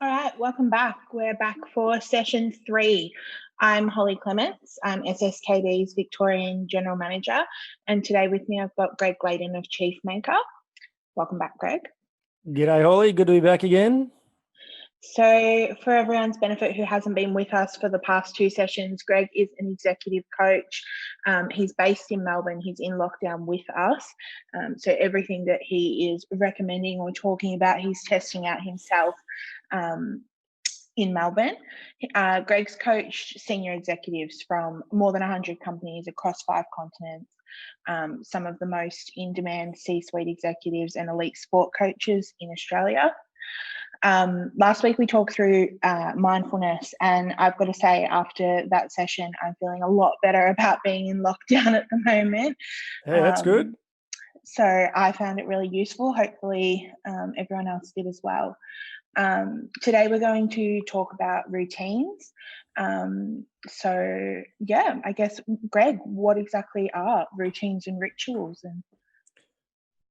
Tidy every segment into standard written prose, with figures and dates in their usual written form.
All right, welcome back. We're back for session 3. I'm Holly Clements. I'm SSKB's Victorian General Manager, and today with me I've got Greg Gladen of Chief Maker. Welcome back, Greg. G'day, Holly. Good to be back again. So, for everyone's benefit who hasn't been with us for the past 2 sessions, Greg is an executive coach. He's based in Melbourne. He's in lockdown with us. So, everything that he is recommending or talking about, he's testing out himself in Melbourne. Greg's coached senior executives from more than 100 companies across 5 continents. Some of the most in-demand C-suite executives and elite sport coaches in Australia. Last week we talked through mindfulness, and I've got to say after that session I'm feeling a lot better about being in lockdown at the moment. Hey, that's good. So I found it really useful. Hopefully everyone else did as well. Today we're going to talk about routines. So yeah, I guess, Greg, what exactly are routines and rituals?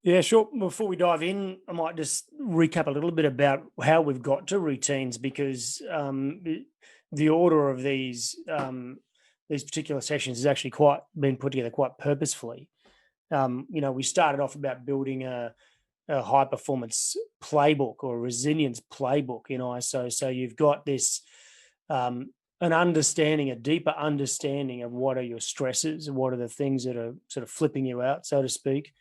Yeah, sure. Before we dive in, I might just recap a little bit about how we've got to routines, because the order of these particular sessions has actually been put together quite purposefully. We started off about building a high performance playbook or a resilience playbook in ISO. So you've got this an understanding, a deeper understanding of what are your stresses, what are the things that are sort of flipping you out, so to speak.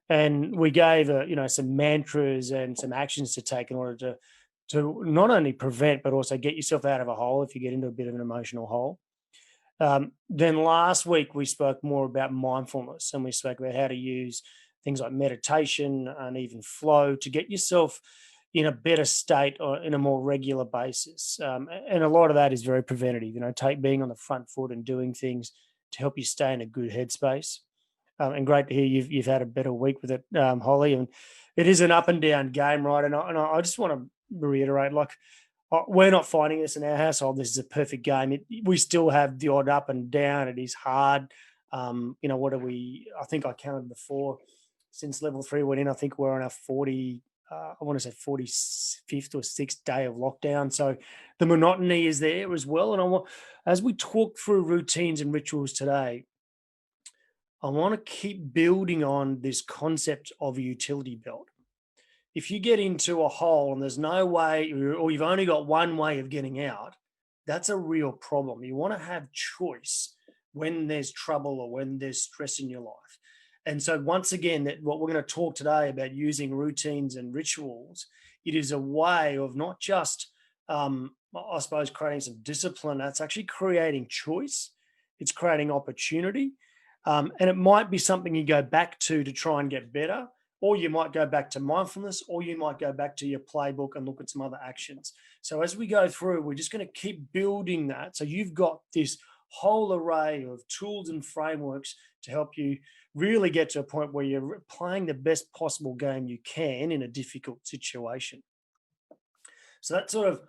And we gave some mantras and some actions to take in order to not only prevent but also get yourself out of a hole if you get into a bit of an emotional hole. Then last week we spoke more about mindfulness, and we spoke about how to use things like meditation and even flow to get yourself in a better state or in a more regular basis. And a lot of that is very preventative, being on the front foot and doing things to help you stay in a good headspace. And great to hear you've had a better week with it, Holly. And it is an up and down game, right? And I just want to reiterate, we're not finding this in our household. This is a perfect game. We still have the odd up and down. It is hard. What are we? I think I counted before. Since level 3 went in, I think we're on our 45th or 6th day of lockdown. So the monotony is there as well. And as we talk through routines and rituals today, I want to keep building on this concept of a utility belt. If you get into a hole and there's no way, or you've only got one way of getting out, that's a real problem. You want to have choice when there's trouble or when there's stress in your life. And so once again, what we're going to talk today about using routines and rituals, it is a way of not just, I suppose, creating some discipline. That's actually creating choice. It's creating opportunity. And it might be something you go back to try and get better, or you might go back to mindfulness, or you might go back to your playbook and look at some other actions. So as we go through, we're just going to keep building that. So you've got this whole array of tools and frameworks to help you really get to a point where you're playing the best possible game you can in a difficult situation. So that sort of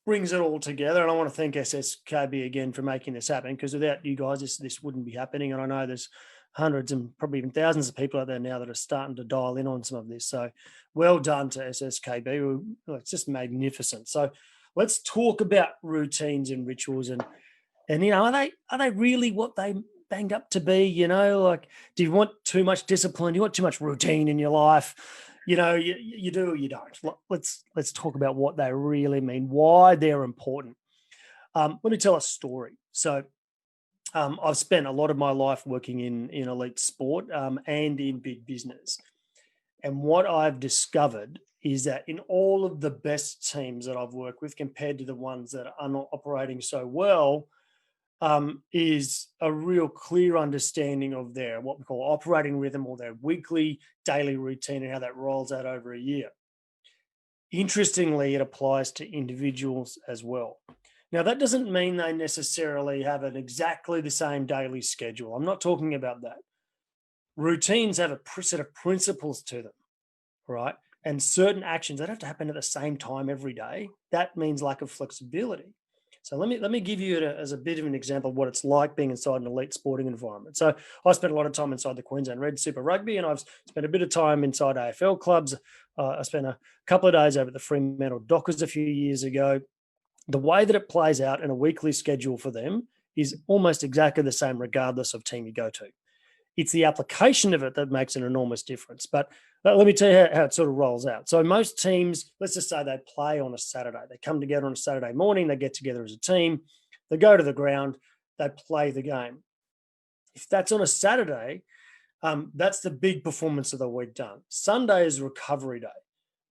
brings it all together. And I want to thank SSKB again for making this happen, because without you guys, this wouldn't be happening. And I know there's hundreds and probably even thousands of people out there now that are starting to dial in on some of this. So well done to SSKB. It's just magnificent. So let's talk about routines and rituals, and are they really what they banged up to be? Do you want too much discipline? Do you want too much routine in your life? You do or you don't. Let's talk about what they really mean, why they're important. Let me tell a story. So I've spent a lot of my life working in elite sport and in big business. And what I've discovered is that in all of the best teams that I've worked with, compared to the ones that are not operating so well, is a real clear understanding of their what we call operating rhythm, or their weekly, daily routine, and how that rolls out over a year. Interestingly, it applies to individuals as well. Now, that doesn't mean they necessarily have exactly the same daily schedule. I'm not talking about that. Routines have a set of principles to them, right? And certain actions, they don't have to happen at the same time every day. That means lack of flexibility. So let me give you it as a bit of an example of what it's like being inside an elite sporting environment. So I spent a lot of time inside the Queensland Red Super Rugby, and I've spent a bit of time inside AFL clubs. I spent a couple of days over at the Fremantle Dockers a few years ago. The way that it plays out in a weekly schedule for them is almost exactly the same regardless of team you go to. It's the application of it that makes an enormous difference. But let me tell you how it sort of rolls out. So most teams, let's just say they play on a Saturday. They come together on a Saturday morning, they get together as a team, they go to the ground, they play the game. If that's on a Saturday, that's the big performance of the week done. Sunday is recovery day.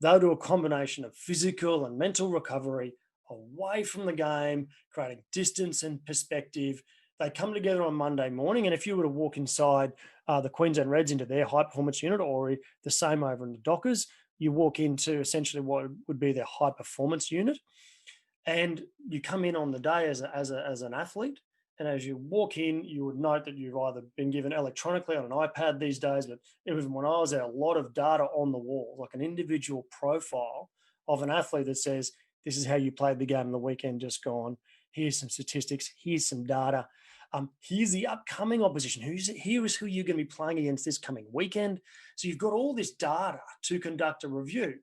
They'll do a combination of physical and mental recovery away from the game, creating distance and perspective. They come together on Monday morning, and if you were to walk inside the Queensland Reds into their high performance unit, or the same over in the Dockers, you walk into essentially what would be their high performance unit, and you come in on the day as an athlete. And as you walk in, you would note that you've either been given electronically on an iPad these days, but even when I was there, a lot of data on the wall, like an individual profile of an athlete that says, this is how you played the game on the weekend just gone. Here's some statistics. Here's some data. Here's the upcoming opposition. Here is who you're going to be playing against this coming weekend. So you've got all this data to conduct a review.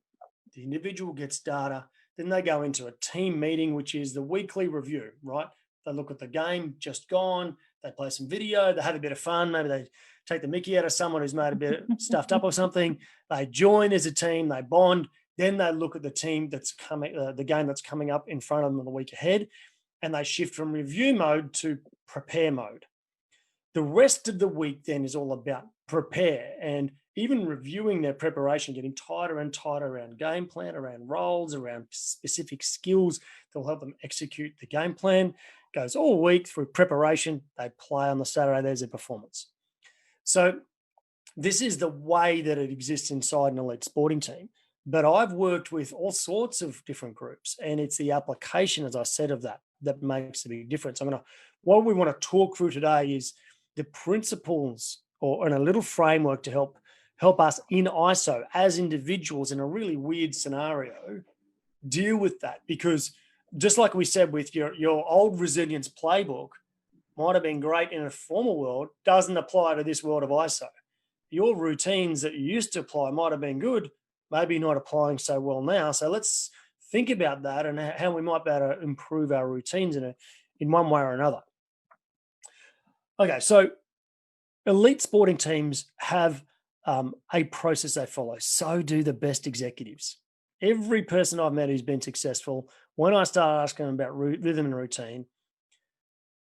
The individual gets data. Then they go into a team meeting, which is the weekly review, right? They look at the game just gone. They play some video. They have a bit of fun. Maybe they take the mickey out of someone who's made a bit stuffed up or something. They join as a team. They bond. Then they look at the team that's coming, the game that's coming up in front of them in the week ahead, and they shift from review mode to prepare mode. The rest of the week then is all about prepare, and even reviewing their preparation, getting tighter and tighter around game plan, around roles, around specific skills that will help them execute the game plan. Goes all week through preparation. They play on the Saturday. There's their performance. So this is the way that it exists inside an elite sporting team. But I've worked with all sorts of different groups, and it's the application, as I said, of that makes a big difference. What we want to talk through today is the principles and a little framework to help us in ISO as individuals in a really weird scenario deal with that. Because just like we said with your old resilience playbook might have been great in a formal world, doesn't apply to this world of ISO. Your routines that you used to apply might have been good, maybe not applying so well now. So let's think about that and how we might be able to improve our routines in one way or another. Okay, so elite sporting teams have a process they follow. So do the best executives. Every person I've met who's been successful, when I start asking them about rhythm and routine,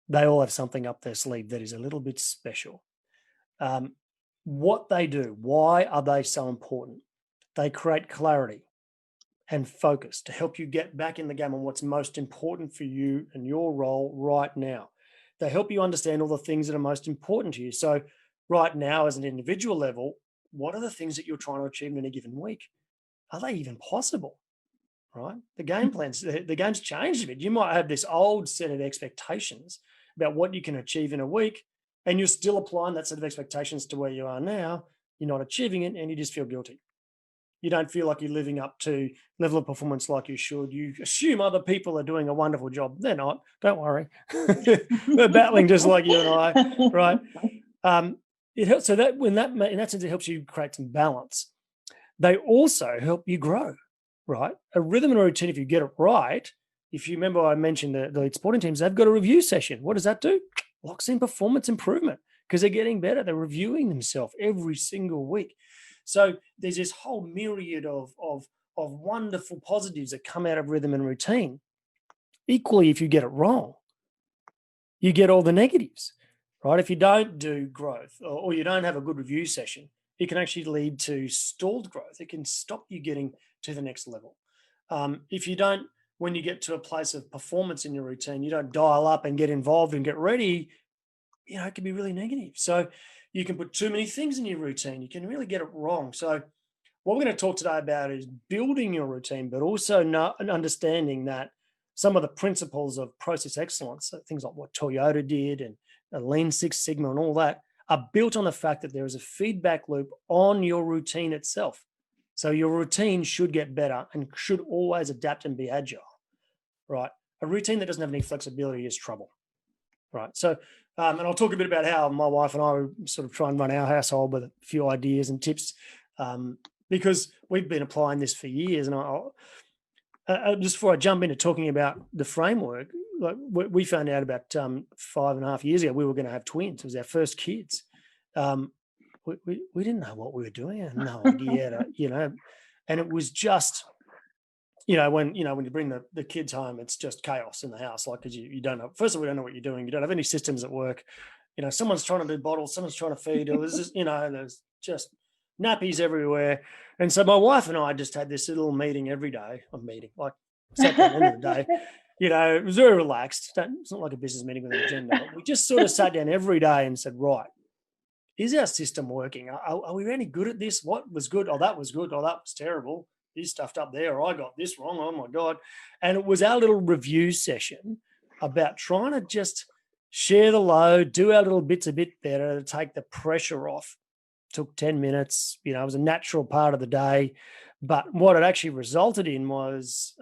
they all have something up their sleeve that is a little bit special. What they do, why are they so important? They create clarity and focus to help you get back in the game on what's most important for you and your role right now. They help you understand all the things that are most important to you. So right now, as an individual level, what are the things that you're trying to achieve in a given week? Are they even possible? Right? The game plans, the game's changed a bit. You might have this old set of expectations about what you can achieve in a week, and you're still applying that set of expectations to where you are now. You're not achieving it, and you just feel guilty. You don't feel like you're living up to level of performance like you should. You assume other people are doing a wonderful job. They're not. Don't worry. They're battling just like you and I, right? It helps. So that in that sense, it helps you create some balance. They also help you grow, right? A rhythm and a routine, if you get it right, if you remember I mentioned the elite sporting teams, they've got a review session. What does that do? Locks in performance improvement because they're getting better. They're reviewing themselves every single week. So there's this whole myriad of wonderful positives that come out of rhythm and routine. Equally, if you get it wrong, you get all the negatives, right? If you don't do growth or you don't have a good review session, it can actually lead to stalled growth. It can stop you getting to the next level. If you don't, when you get to a place of performance in your routine, you don't dial up and get involved and get ready, it can be really negative. So you can put too many things in your routine. You can really get it wrong. So what we're going to talk today about is building your routine, but also understanding that some of the principles of process excellence, so things like what Toyota did and Lean Six Sigma and all that, are built on the fact that there is a feedback loop on your routine itself. So your routine should get better and should always adapt and be agile, right? a routine that doesn't have any flexibility is trouble, right? So, and I'll talk a bit about how my wife and I sort of try and run our household with a few ideas and tips, because we've been applying this for years. And just before I jump into talking about the framework, like we found out about 5.5 years ago we were going to have twins. It was our first kids. We didn't know what we were doing. I had no idea, and it was just, when you bring the kids home, it's just chaos in the house. Like, because you don't know, first of all, we don't know what you're doing. You don't have any systems at work. Someone's trying to do bottles, someone's trying to feed, or there's just nappies everywhere. And so my wife and I just had this little meeting every day, like at the end of the day. It was very relaxed. It's not like a business meeting with an agenda. But we just sort of sat down every day and said, right, is our system working? Are we any good at this? What was good? Oh, that was good. Oh, that was terrible. This stuffed up there. Or I got this wrong. Oh, my God. And it was our little review session about trying to just share the load, do our little bits a bit better to take the pressure off. Took 10 minutes. It was a natural part of the day. But what it actually resulted in was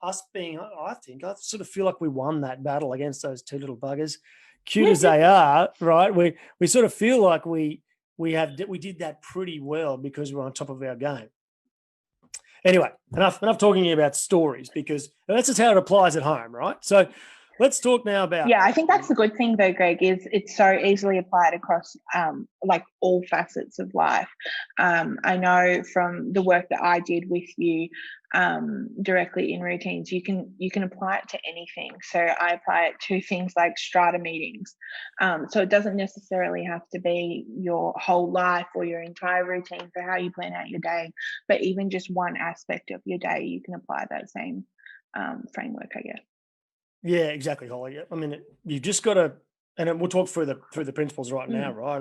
us being, I sort of feel like we won that battle against those two little buggers. Cute as they are, right? We sort of feel like we did that pretty well because we're on top of our game. Anyway, enough talking about stories, because that's just how it applies at home, right? So let's talk now about. Yeah, I think that's the good thing though, Greg, is it's so easily applied across like all facets of life. I know from the work that I did with you directly in routines, you can apply it to anything. So I apply it to things like strata meetings. So it doesn't necessarily have to be your whole life or your entire routine for how you plan out your day, but even just one aspect of your day, you can apply that same framework, I guess. Yeah, exactly, Holly. I mean, you just got to, and we'll talk through the principles right now, right?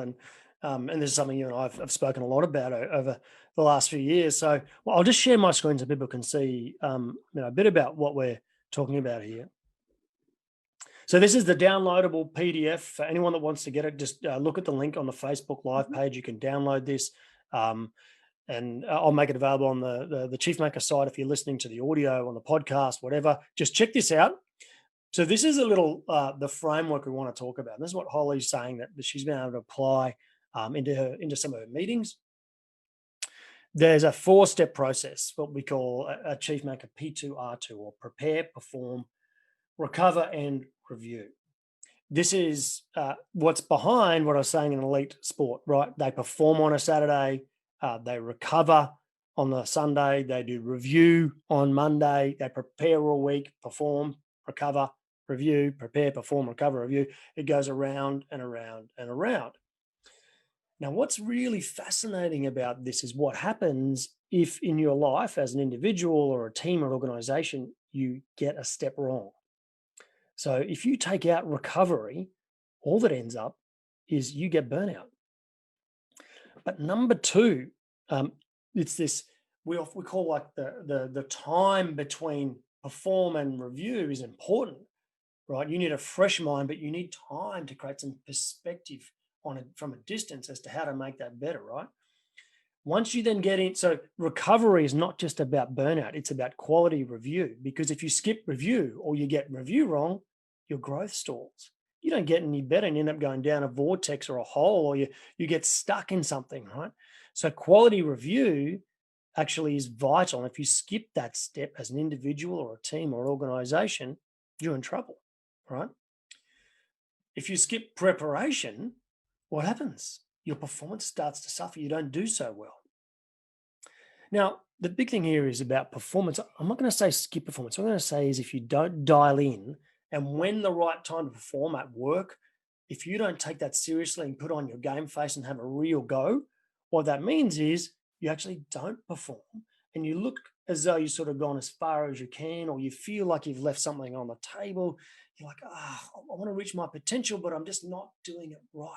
And this is something you and I have spoken a lot about over the last few years. So, I'll just share my screen so people can see, a bit about what we're talking about here. So this is the downloadable PDF. For anyone that wants to get it, just look at the link on the Facebook Live page. You can download this. And I'll make it available on the Chief Maker site if you're listening to the audio on the podcast, whatever. Just check this out. So this is a little the framework we want to talk about. And this is what Holly's saying that she's been able to apply into some of her meetings. There's a 4-step process, what we call a Chief Maker P2R2, or prepare, perform, recover, and review. This is what's behind what I was saying in elite sport, right? They perform on a Saturday, they recover on the Sunday, they do review on Monday, they prepare all week, perform, recover, review, prepare, perform, recover, review. It goes around and around and around. Now, what's really fascinating about this is what happens if in your life as an individual or a team or organization, you get a step wrong. So if you take out recovery, all that ends up is you get burnout. But number 2, it's this, we call like the time between perform and review is important, right? You need a fresh mind, but you need time to create some perspective on it from a distance as to how to make that better, right? Once you then get in, so recovery is not just about burnout, it's about quality review, because if you skip review or you get review wrong, your growth stalls. You don't get any better and you end up going down a vortex or a hole, or you get stuck in something, right? So quality review actually is vital. And if you skip that step as an individual or a team or organization, you're in trouble, right? If you skip preparation, what happens? Your performance starts to suffer. You don't do so well. Now, the big thing here is about performance. I'm not going to say skip performance. What I'm going to say is if you don't dial in, and when the right time to perform at work, if you don't take that seriously and put on your game face and have a real go, what that means is you actually don't perform and you look as though you've sort of gone as far as you can, or you feel like you've left something on the table. You're like, I want to reach my potential, but I'm just not doing it right.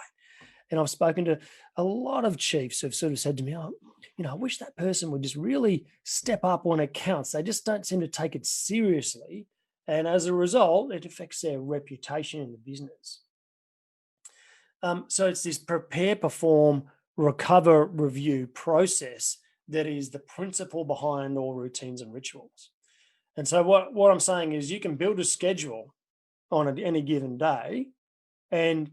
And I've spoken to a lot of chiefs who've sort of said to me, I wish that person would just really step up when it counts. They just don't seem to take it seriously. And as a result, it affects their reputation in the business. So it's this prepare, perform, recover, review process that is the principle behind all routines and rituals. And so what I'm saying is you can build a schedule on any given day and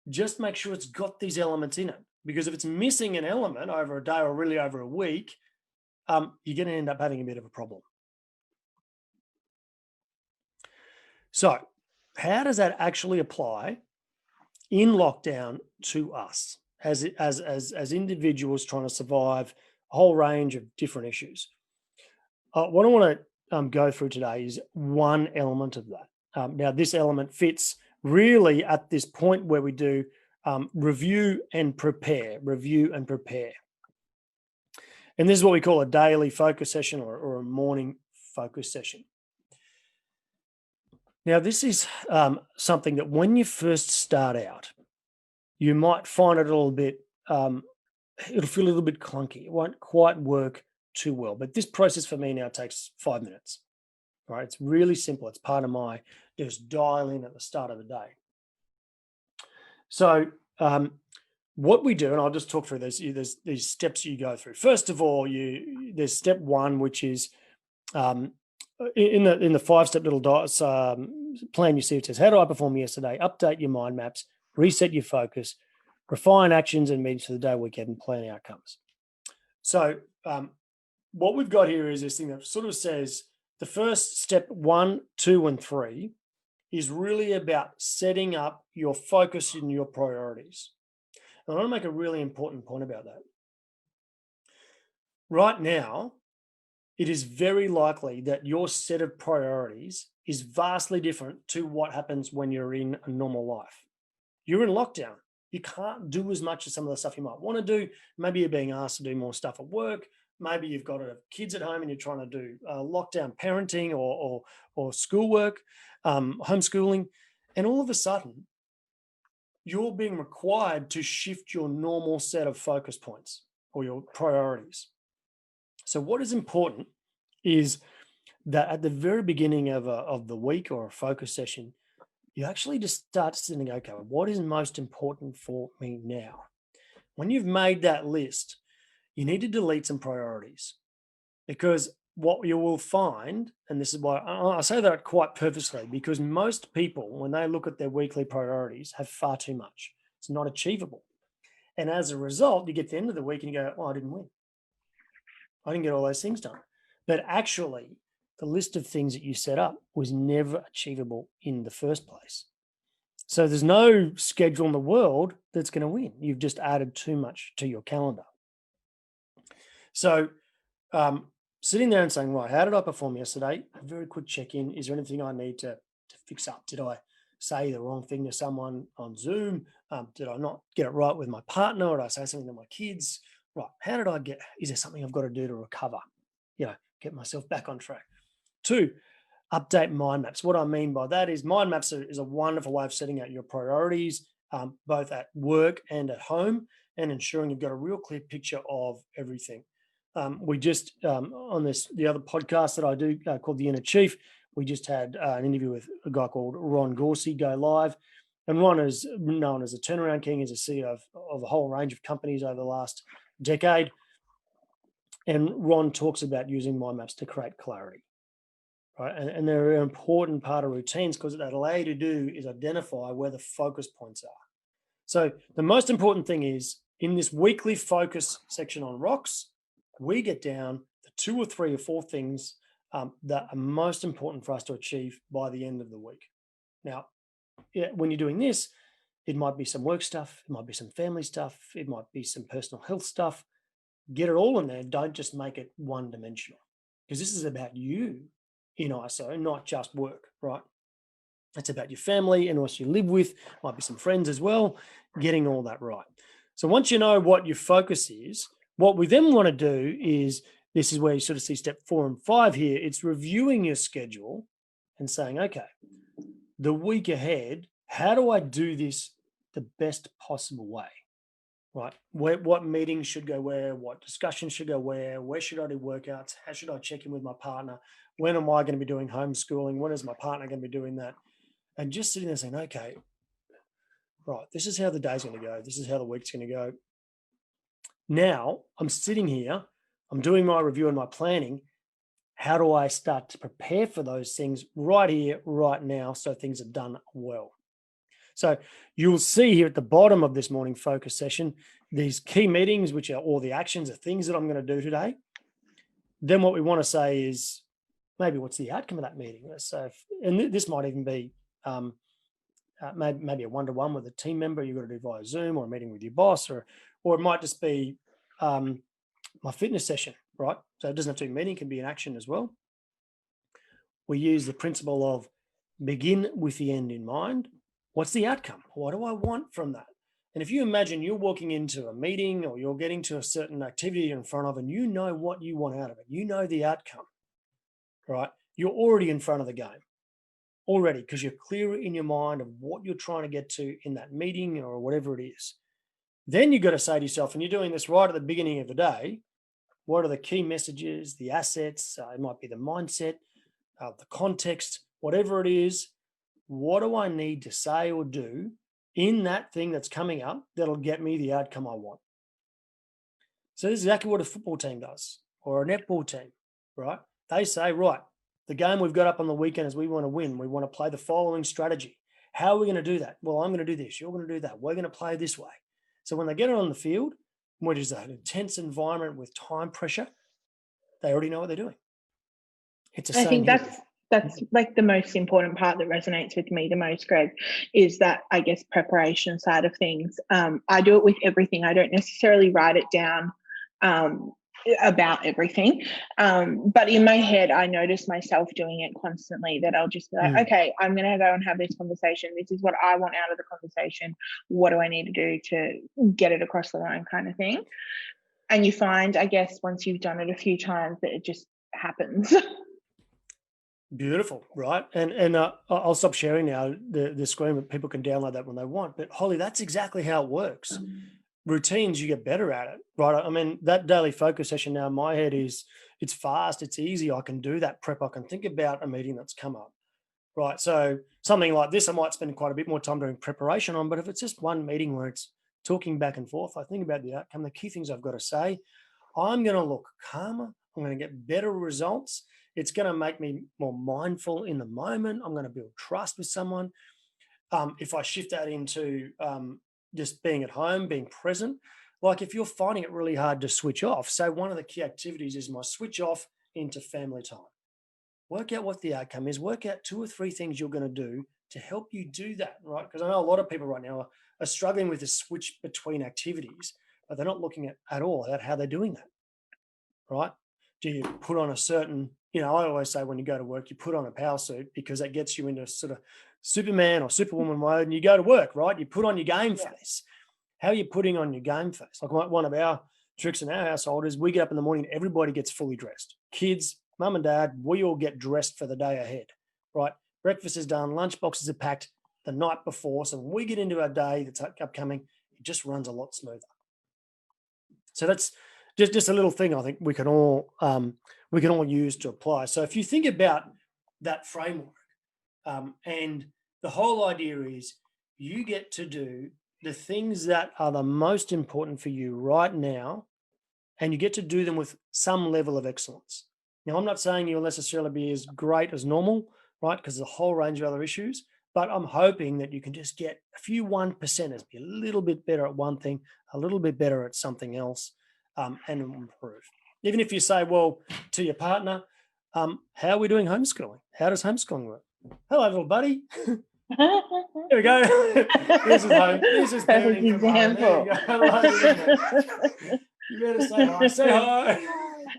just make sure it's got these elements in it. Because if it's missing an element over a day or really over a week, you're going to end up having a bit of a problem. So how does that actually apply in lockdown to us as individuals trying to survive a whole range of different issues? What I want to go through today is one element of that. Now, this element fits really at this point where we do review and prepare. And this is what we call a daily focus session or a morning focus session. Now, this is something that when you first start out, you might find it a little bit, it'll feel a little bit clunky. It won't quite work too well. But this process for me now takes 5 minutes. Right? It's really simple. It's part of my just dial in at the start of the day. So what we do, and I'll just talk through this, there's these steps you go through. First of all, there's step one, which is in the 5-step little plan you see. It says, how did I perform yesterday? Update your mind maps, reset your focus, refine actions and meetings for the day, weekend, and plan outcomes. So what we've got here is this thing that sort of says the first step 1, 2, and 3 is really about setting up your focus and your priorities. And I want to make a really important point about that. Right now, it is very likely that your set of priorities is vastly different to what happens when you're in a normal life. You're in lockdown. You can't do as much as some of the stuff you might want to do. Maybe you're being asked to do more stuff at work. Maybe you've got kids at home and you're trying to do lockdown parenting or schoolwork, homeschooling. And all of a sudden, you're being required to shift your normal set of focus points or your priorities. So what is important is that at the very beginning of the week or a focus session, you actually just start sitting, okay, what is most important for me now? When you've made that list, you need to delete some priorities, because what you will find, and this is why I say that quite purposely, because most people, when they look at their weekly priorities, have far too much. It's not achievable. And as a result, you get to the end of the week and you go, oh, I didn't win. I didn't get all those things done. But actually, the list of things that you set up was never achievable in the first place. So there's no schedule in the world that's going to win. You've just added too much to your calendar. So sitting there and saying, right, how did I perform yesterday? A very quick check-in. Is there anything I need to fix up? Did I say the wrong thing to someone on Zoom? Did I not get it right with my partner? Or did I say something to my kids? Right, how did I is there something I've got to do to recover? Get myself back on track. 2, update mind maps. What I mean by that is mind maps is a wonderful way of setting out your priorities, both at work and at home, and ensuring you've got a real clear picture of everything. We just, on the other podcast that I do called The Inner Chief, we just had an interview with a guy called Ron Gorsey go live. And Ron is known as a turnaround king. He's a CEO of a whole range of companies over the last decade. And Ron talks about using mind maps to create clarity. Right? And they're an important part of routines, because what they allow you to do is identify where the focus points are. So the most important thing is, in this weekly focus section on rocks, we get down the 2 or 3 or 4 things that are most important for us to achieve by the end of the week. Now, when you're doing this, it might be some work stuff, it might be some family stuff, it might be some personal health stuff. Get it all in there. Don't just make it one-dimensional, because this is about you in ISO, not just work, right? It's about your family and also you live with, might be some friends as well, getting all that right. So once you know what your focus is, what we then want to do is, this is where you sort of see step 4 and 5 here. It's reviewing your schedule and saying, okay, the week ahead, how do I do this the best possible way? Right? What meetings should go where? What discussions should go where? Where should I do workouts? How should I check in with my partner? When am I going to be doing homeschooling? When is my partner going to be doing that? And just sitting there saying, okay, right, this is how the day's going to go. This is how the week's going to go. Now I'm sitting here, I'm doing my review and my planning. How do I start to prepare for those things right here, right now, so things are done well? So you'll see here at the bottom of this morning focus session, these key meetings, which are all the actions, the things that I'm going to do today. Then what we want to say is maybe what's the outcome of that meeting? So, and this might even be maybe a one-to-one with a team member you've got to do via Zoom, or a meeting with your boss, or it might just be my fitness session, right? So it doesn't have to be a meeting, it can be an action as well. We use the principle of begin with the end in mind. What's the outcome? What do I want from that? And if you imagine you're walking into a meeting, or you're getting to a certain activity in front of, and you know what you want out of it, you know the outcome, right? You're already in front of the game already, because you're clear in your mind of what you're trying to get to in that meeting or whatever it is. Then you've got to say to yourself, and you're doing this right at the beginning of the day, what are the key messages, the assets? It might be the mindset, the context, whatever it is. What do I need to say or do in that thing that's coming up that'll get me the outcome I want? So this is exactly what a football team does, or a netball team, right? They say, right, the game we've got up on the weekend is we want to win. We want to play the following strategy. How are we going to do that? Well, I'm going to do this. You're going to do that. We're going to play this way. So when they get on the field, which is an intense environment with time pressure, they already know what they're doing. It's the same. I think that's like the most important part that resonates with me the most, Greg, is that, I guess, preparation side of things. I do it with everything. I don't necessarily write it down about everything. But in my head, I notice myself doing it constantly, that I'll just be like, okay, I'm going to go and have this conversation. This is what I want out of the conversation. What do I need to do to get it across the line, kind of thing. And you find, I guess, once you've done it a few times, that it just happens. Beautiful, right? And I'll stop sharing now the screen, but people can download that when they want. But Holly, that's exactly how it works. Routines, you get better at it, right? I mean, that daily focus session now in my head is, it's fast, it's easy. I can do that prep. I can think about a meeting that's come up, right? So something like this, I might spend quite a bit more time doing preparation on, but if it's just one meeting where it's talking back and forth, I think about the outcome, the key things I've got to say. I'm going to look calmer. I'm going to get better results. It's going to make me more mindful in the moment. I'm going to build trust with someone. If I shift that into just being at home, being present, like if you're finding it really hard to switch off, so one of the key activities is my switch off into family time. Work out what the outcome is. Work out 2 or 3 things you're going to do to help you do that, right? Because I know a lot of people right now are struggling with the switch between activities, but they're not looking at all at how they're doing that, right? Do you put on a certain, I always say when you go to work, you put on a power suit, because that gets you into sort of Superman or Superwoman mode, and you go to work, right? You put on your game face. How are you putting on your game face? Like one of our tricks in our household is we get up in the morning, everybody gets fully dressed. Kids, mum and dad, we all get dressed for the day ahead, right? Breakfast is done, lunch boxes are packed the night before. So when we get into our day that's upcoming, it just runs a lot smoother. So that's just a little thing I think we can all use to apply. So if you think about that framework, and the whole idea is you get to do the things that are the most important for you right now, and you get to do them with some level of excellence. Now, I'm not saying you'll necessarily be as great as normal, right? Because there's a whole range of other issues, but I'm hoping that you can just get a few 1%ers, be a little bit better at one thing, a little bit better at something else, and improve. Even if you say, well, to your partner, how are we doing homeschooling? How does homeschooling work? Hello, little buddy. Here we go. This is home. This is parenting from home. There you go. I love it. You better say hi. Say hi.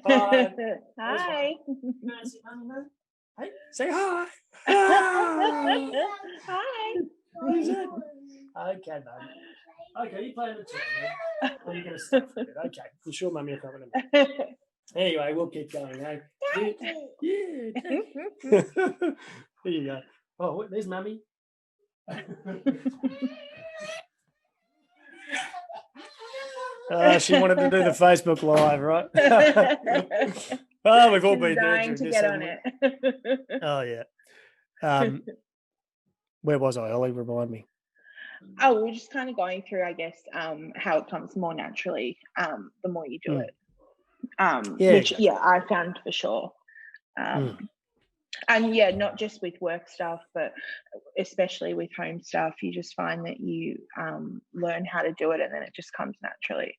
Hi. Hi. Hey, say hi. Hi. What is it? Okay, baby. Okay, you play in the team. Or you're going to stop for a bit. Okay. I'm sure Mummy will come in a minute. Anyway, we'll keep going. Eh? Yeah. There you go. Oh, there's Mummy. She wanted to do the Facebook Live, right? Oh, we've all been there. Dying to get on it. Oh, yeah. Where was I? Ollie, remind me. Oh, we're just kind of going through, I guess, how it comes more naturally the more you do it. Which I found for sure. And yeah, not just with work stuff, but especially with home stuff, you just find that you learn how to do it, and then it just comes naturally.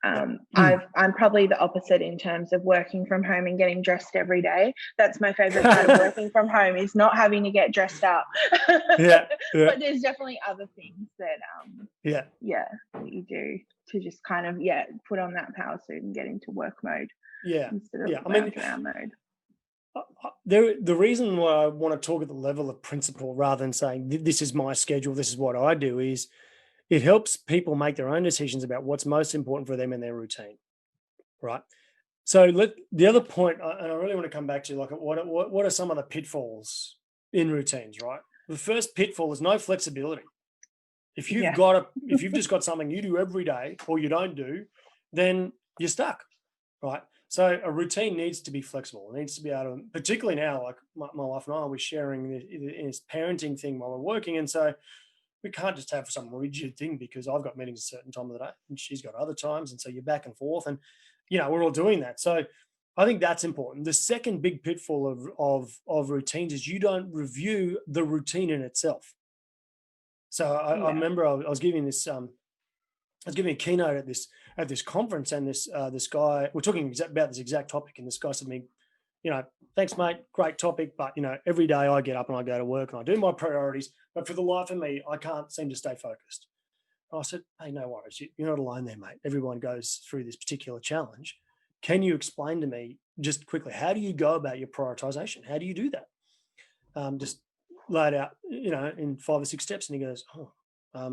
I'm probably the opposite in terms of working from home and getting dressed every day. That's my favorite part of working from home, is not having to get dressed up. Yeah. But there's definitely other things that that you do to just kind of put on that power suit and get into work mode instead of around mode. The reason why I want to talk at the level of principle rather than saying this is my schedule, this is what I do, is it helps people make their own decisions about what's most important for them in their routine, right? So the other point, and I really want to come back to, like, what are some of the pitfalls in routines, right? The first pitfall is no flexibility. If you've if you've just got something you do every day or you don't do, then you're stuck, right? So a routine needs to be flexible. It needs to be able to, particularly now, like my wife and I, we're sharing this parenting thing while we're working. And so we can't just have some rigid thing because I've got meetings a certain time of the day and she's got other times. And so you're back and forth and, we're all doing that. So I think that's important. The second big pitfall of routines is you don't review the routine in itself. So I remember I was giving this, I was giving a keynote at this conference, and this guy, we're talking about this exact topic, and this guy said to me, thanks, mate, great topic, but every day I get up and I go to work and I do my priorities, but for the life of me, I can't seem to stay focused. And I said, hey, no worries, you're not alone there, mate. Everyone goes through this particular challenge. Can you explain to me just quickly, how do you go about your prioritization? How do you do that? Just lay it out, in 5 or 6 steps. And he goes, I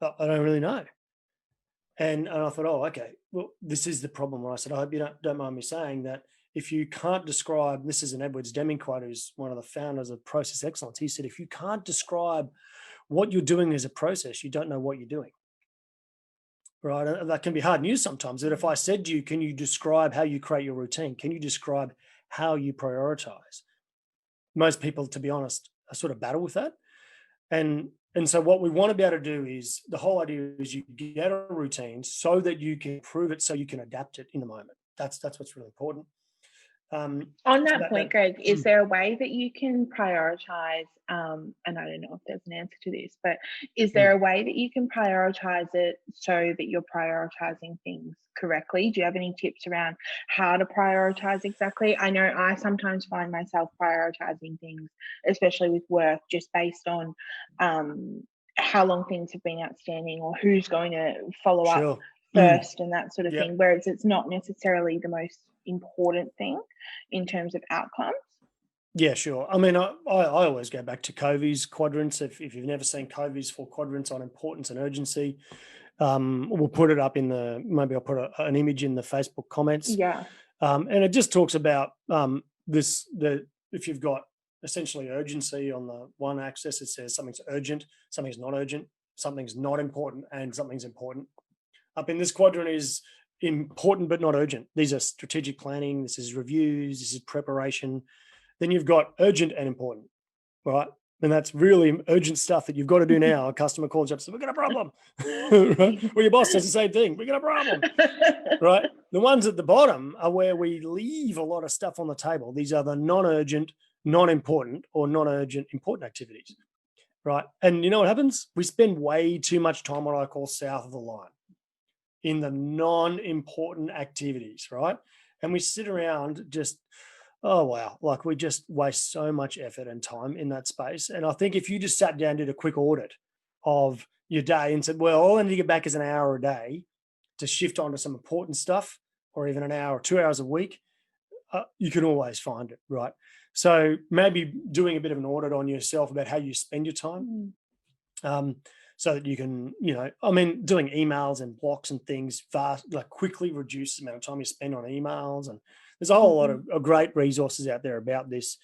don't really know. And I thought, okay, well, this is the problem. I said, I hope you don't mind me saying that if you can't describe, this is an Edwards Deming quote, who's one of the founders of Process Excellence. He said, if you can't describe what you're doing as a process, you don't know what you're doing. Right? And that can be hard news sometimes. That if I said to you, can you describe how you create your routine? Can you describe how you prioritize? Most people, to be honest, are sort of battle with that. And so what we want to be able to do is, the whole idea is you get a routine so that you can improve it, so you can adapt it in the moment. That's what's really important. On that point, Greg, is there a way that you can prioritize, and I don't know if there's an answer to this, but is there a way that you can prioritize it so that you're prioritizing things correctly? Do you have any tips around how to prioritize exactly? I know I sometimes find myself prioritizing things, especially with work, just based on how long things have been outstanding or who's going to follow up first and that sort of thing, whereas it's not necessarily the most important thing in terms of outcomes. Yeah, sure. I mean, I always go back to Covey's quadrants. If you've never seen Covey's 4 quadrants on importance and urgency, we'll put it up maybe I'll put an image in the Facebook comments. Yeah. And it just talks about if you've got essentially urgency on the one axis, it says something's urgent, something's not urgent, something's not important, and something's important. Up in this quadrant is important but not urgent. These are strategic planning, this is reviews, this is preparation. Then you've got urgent and important, right? And that's really urgent stuff that you've got to do now. A customer calls you up and says, we've got a problem. Right? Or your boss says the same thing, we've got a problem. Right? The ones at the bottom are where we leave a lot of stuff on the table. These are the non-urgent, non-important, or non-urgent important activities, right? And you know what happens? We spend way too much time, what I call south of the line, in the non-important activities, right? And we sit around just, oh, wow, like we just waste so much effort and time in that space. And I think if you just sat down and did a quick audit of your day and said, well, all I need to get back is an hour a day to shift onto some important stuff, or even an hour or 2 hours a week, you can always find it, right? So maybe doing a bit of an audit on yourself about how you spend your time. So that you can, doing emails and blocks and things quickly reduce the amount of time you spend on emails. And there's a whole lot of great resources out there about this.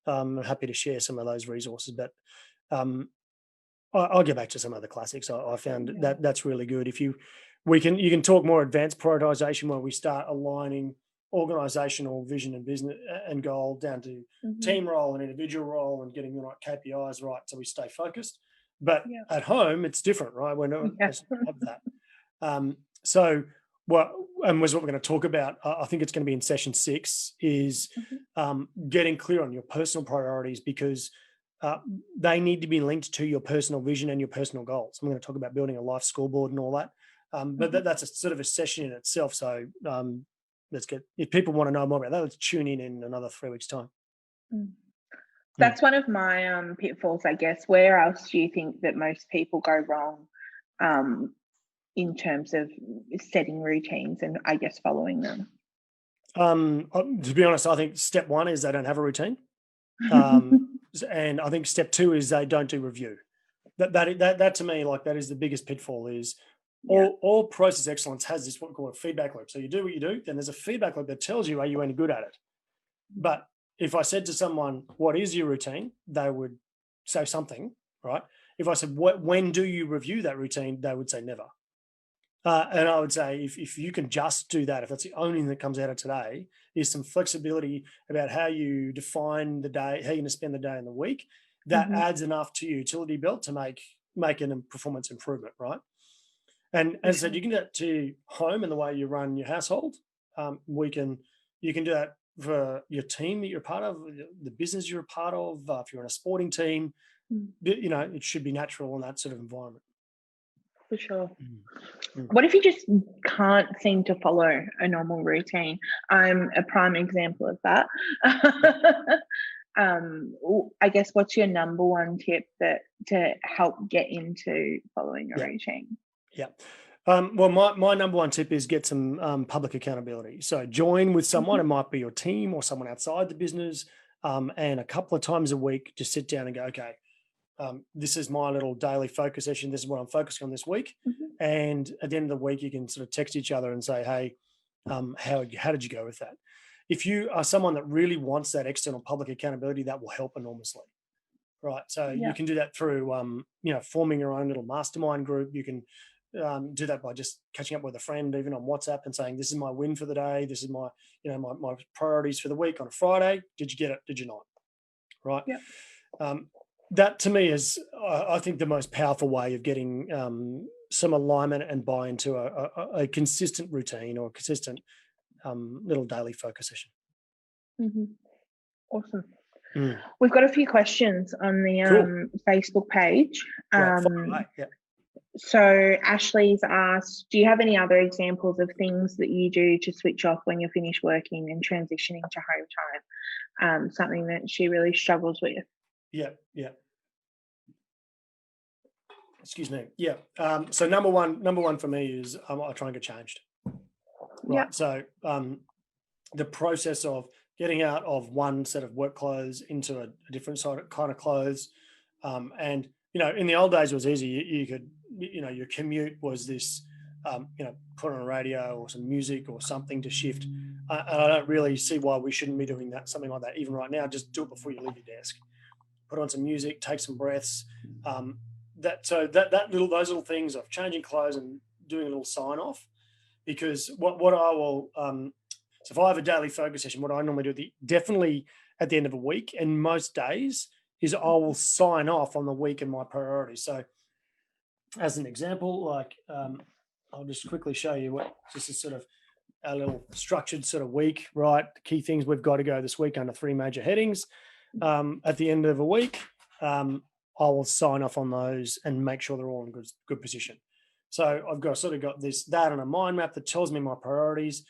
I'm happy to share some of those resources, but I'll get back to some of the classics. I found that's really good. You can talk more advanced prioritization, where we start aligning organizational vision and business and goal down to team role and individual role, and getting the right KPIs right so we stay focused. But at home, it's different, right? We don't have that. So Well, and was what we're going to talk about. I think it's going to be in session 6 is getting clear on your personal priorities, because they need to be linked to your personal vision and your personal goals. I'm going to talk about building a life scoreboard and all that. But that's a sort of a session in itself. So let's get, if people want to know more about that, let's tune in another 3 weeks' time. That's one of my pitfalls, I guess. Where else do you think that most people go wrong in terms of setting routines and, I guess, following them? To be honest, I think step 1 is they don't have a routine. And I think step 2 is they don't do review. That to me, like, that is the biggest pitfall. Is all process excellence has this what we call a feedback loop. So you do what you do, then there's a feedback loop that tells you, are you any good at it? But if I said to someone, what is your routine? They would say something, right? If I said, when do you review that routine? They would say never. And I would say, if you can just do that, if that's the only thing that comes out of today, is some flexibility about how you define the day, how you're going to spend the day in the week, that adds enough to your utility belt to make a performance improvement, right? And as I said, you can do that to home and the way you run your household. You can do that for your team that you're a part of, the business you're a part of. If you're in a sporting team, it should be natural in that sort of environment. For sure. What if you just can't seem to follow a normal routine? I'm a prime example of that. I guess, what's your number one tip to help get into following a routine? Yeah. Well, my number one tip is get some public accountability. So join with someone. It might be your team or someone outside the business, and a couple of times a week, just sit down and go, okay, this is my little daily focus session. This is what I'm focusing on this week. And at the end of the week, you can sort of text each other and say, hey, how did you go with that? If you are someone that really wants that external public accountability, that will help enormously, right? So you can do that through, forming your own little mastermind group. You can do that by just catching up with a friend, even on WhatsApp, and saying, this is my win for the day. This is my priorities for the week on a Friday. Did you get it? Did you not? Right. That to me is, I think, the most powerful way of getting some alignment and buy into a consistent routine or a consistent little daily focus session. Awesome. We've got a few questions on the Facebook page. So Ashley's asked, do you have any other examples of things that you do to switch off when you're finished working and transitioning to home time? Something that she really struggles with. Yeah. Excuse me. Yeah. So number one for me is I try and get changed. Right. Yeah. So the process of getting out of one set of work clothes into a different sort of kind of clothes, and in the old days it was easy. You could, your commute was this, put on a radio or some music or something to shift. And I don't really see why we shouldn't be doing that. Something like that even right now. Just do it before you leave your desk. Put on some music, take some breaths. Those little things of changing clothes and doing a little sign off, because what I will, so if I have a daily focus session, what I normally do definitely at the end of a week and most days is I will sign off on the week and my priorities. So as an example, like I'll just quickly show you what this is sort of a little structured sort of week, right? The key things we've got to go this week under 3 major headings. At the end of a week, I will sign off on those and make sure they're all in good position. So I've got that on a mind map that tells me my priorities.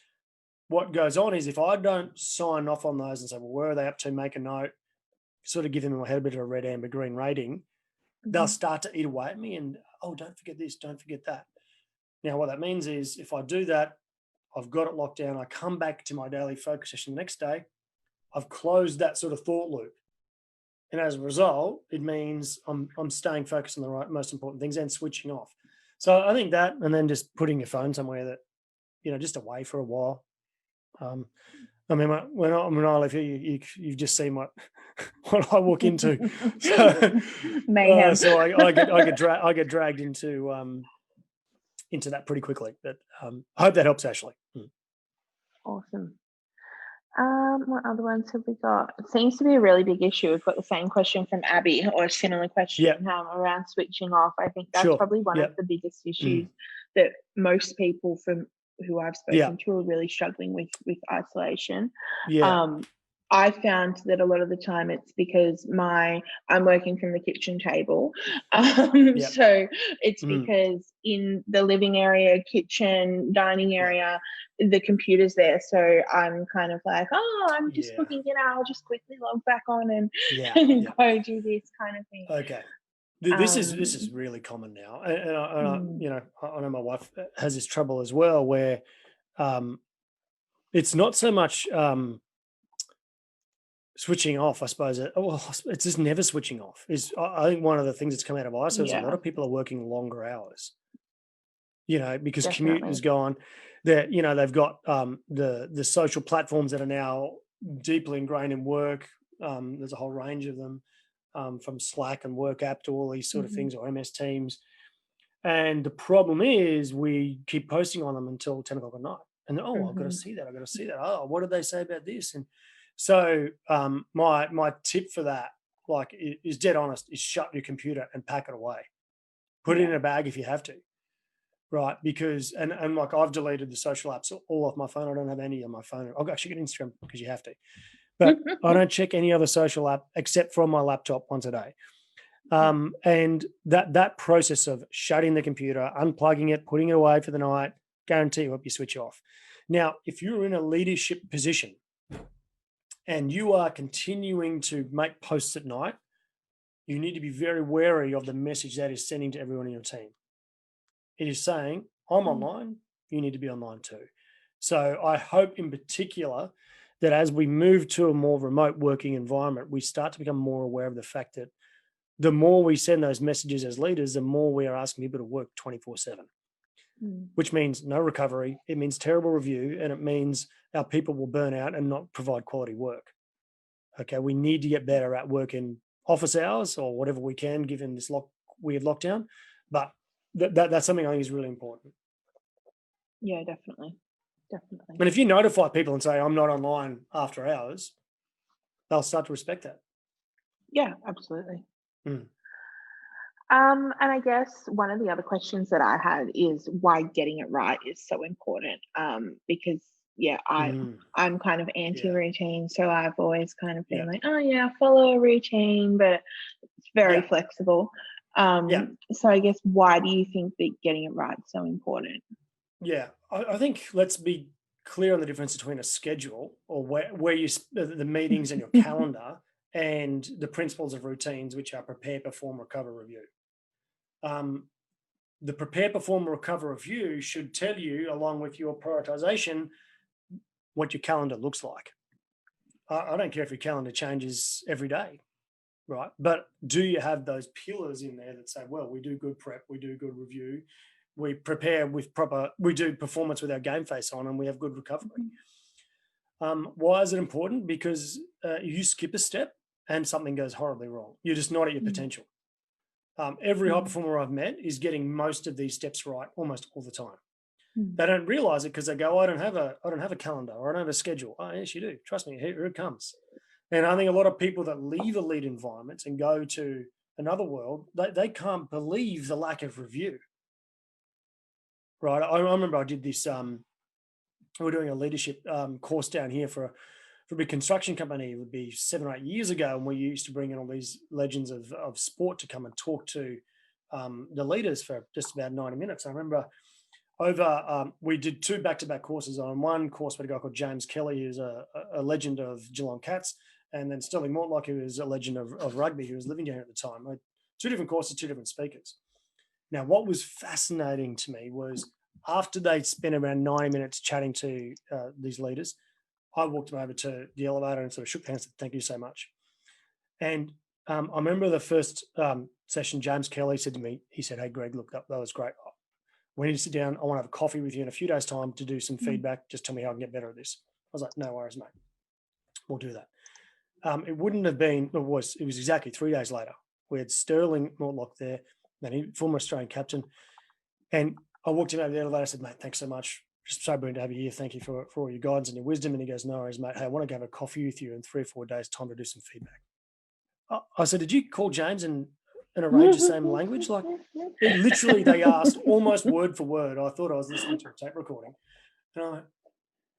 What goes on is if I don't sign off on those and say, well, where are they up to? Make a note, sort of give them in my head a bit of a red, amber, green rating. They'll start to eat away at me and, oh, don't forget this, don't forget that. Now, what that means is if I do that, I've got it locked down. I come back to my daily focus session the next day. I've closed that sort of thought loop. And as a result, it means I'm staying focused on the right, most important things and switching off. So I think that, and then just putting your phone somewhere that, just away for a while. I mean, when I live here, you've just seen what I walk into. So, mayhem. So I get dragged into that pretty quickly. But I hope that helps, Ashley. Awesome. What other ones have we got? It seems to be a really big issue. We've got the same question from Abby, or a similar question around switching off. I think that's probably one of the biggest issues that most people from who I've Yeah. spoken to are really struggling with isolation. Yeah. I found that a lot of the time it's because I'm working from the kitchen table. Yeah. So it's Mm. because in the living area, kitchen, dining Yeah. area, the computer's there. So I'm kind of like, oh, I'm just Yeah. cooking dinner. I'll just quickly log back on and, Yeah. and Yeah. go do this kind of thing. Okay. This is Um, really common now, and mm, I know my wife has this trouble as well, where it's not so much switching off, I suppose. It's just never switching off. I think one of the things that's come out of ISO is a lot yeah, of people are working longer hours. Because commute definitely. is gone. That they've got the social platforms that are now deeply ingrained in work. There's a whole range of them, from Slack and Work App to all these sort of Hmm. things, or MS Teams. And the problem is we keep posting on them until 10 o'clock at night. And then, oh, I've got to Hmm. see that. I've got to see that. Oh, what did they say about this? And so my tip for that, like, is dead honest, is shut your computer and pack it away. Put it Yeah. in a bag if you have to. Right. Because, and like, I've deleted the social apps all off my phone. I don't have any on my phone. I'll actually get Instagram because you have to. But I don't check any other social app except from my laptop once a day. Yeah. And that process of shutting the computer, unplugging it, putting it away for the night, guarantee you help you switch off. Now, if you're in a leadership position and you are continuing to make posts at night, you need to be very wary of the message that is sending to everyone in your team. It is saying, I'm Mm. online, you need to be online too. So I hope in particular that as we move to a more remote working environment, we start to become more aware of the fact that the more we send those messages as leaders, the more we are asking people to work 24/7, Mm. which means no recovery. It means terrible review, and it means our people will burn out and not provide quality work. Okay, we need to get better at working office hours or whatever we can, given this weird lockdown. But that's something I think is really important. Yeah, definitely. Definitely. And if you notify people and say, I'm not online after hours, they'll start to respect that. Yeah, absolutely. Mm. And I guess one of the other questions that I had is why getting it right is so important. Because yeah, Mm. I'm kind of Yeah. anti-routine, so I've always kind of Yeah. been like, oh yeah, follow a routine, but it's very Yeah. flexible. Yeah. So I guess why do you think that getting it right is so important? Yeah. I think let's be clear on the difference between a schedule, or where the meetings and your calendar, and the principles of routines, which are prepare, perform, recover, review. Um, the prepare, perform, recover, review should tell you, along with your prioritization, what your calendar looks like. I don't care if your calendar changes every day, right? But do you have those pillars in there that say, well, we do good prep, we do good review, we prepare with we do performance with our game face on, and we have good recovery. Why is it important? Because you skip a step and something goes horribly wrong. You're just not at your Mm, potential. Every high mm, performer I've met is getting most of these steps right almost all the time. mm, They don't realize it because they go, I don't have a calendar, or I don't have a schedule. Oh, yes, you do. Trust me, here it comes. And I think a lot of people that leave a lead environment and go to another world, they can't believe the lack of review. Right. I remember I did this. We're doing a leadership course down here for a big construction company. It would be 7 or 8 years ago, and we used to bring in all these legends of sport to come and talk to the leaders for just about 90 minutes. I remember we did 2 back-to-back courses. On one course, we had a guy called James Kelly, who's a legend of Geelong Cats, and then Sterling Mortlock, who is a legend of rugby, who was living down here at the time. 2 different courses, 2 different speakers. Now, what was fascinating to me was after they'd spent around 90 minutes chatting to these leaders, I walked them over to the elevator and sort of shook hands and said, thank you so much. And I remember the first session, James Kelly said to me, he said, hey, Greg, look, that was great. We need to sit down. I want to have a coffee with you in a few days' time to do some mm, feedback. Just tell me how I can get better at this. I was like, no worries, mate. We'll do that. It wouldn't have been, it was exactly 3 days later. We had Sterling Mortlock there, former Australian captain. And I walked him over the elevator. I said, mate, thanks so much. Just so brilliant to have you here. Thank you for all your guidance and your wisdom. And he goes, no worries, mate. Hey, I want to go have a coffee with you in 3 or 4 days' time to do some feedback. I said, did you call James and arrange the same language? Like, it literally, they asked almost word for word. I thought I was listening to a tape recording. No,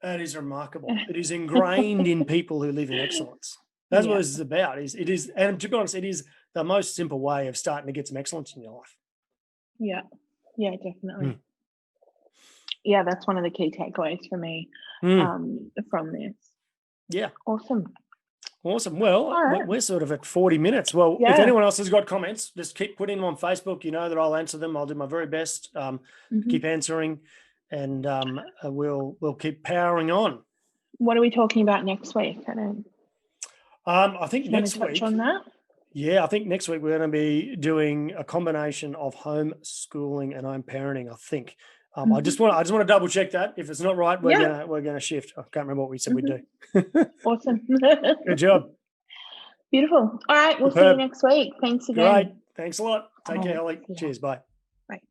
that is remarkable. It is ingrained in people who live in excellence. That's what this is about. It is, and to be honest, it is the most simple way of starting to get some excellence in your life. Yeah, definitely. Yeah, that's one of the key takeaways for me from this. Yeah. Awesome. Well, we're sort of at 40 minutes. Well, if anyone else has got comments, just keep putting them on Facebook. You know that I'll answer them. I'll do my very best, keep answering, and we'll keep powering on. What are we talking about next week? I think next week. Touch on that? Yeah, I think next week we're going to be doing a combination of homeschooling and home parenting. I think. I just want to double check that. If it's not right, we're gonna shift. I can't remember what we said we'd do. Awesome. Good job. Beautiful. All right, we'll see you next week. Thanks again. Great. Thanks a lot. Take care, Holly. Cheers. Bye.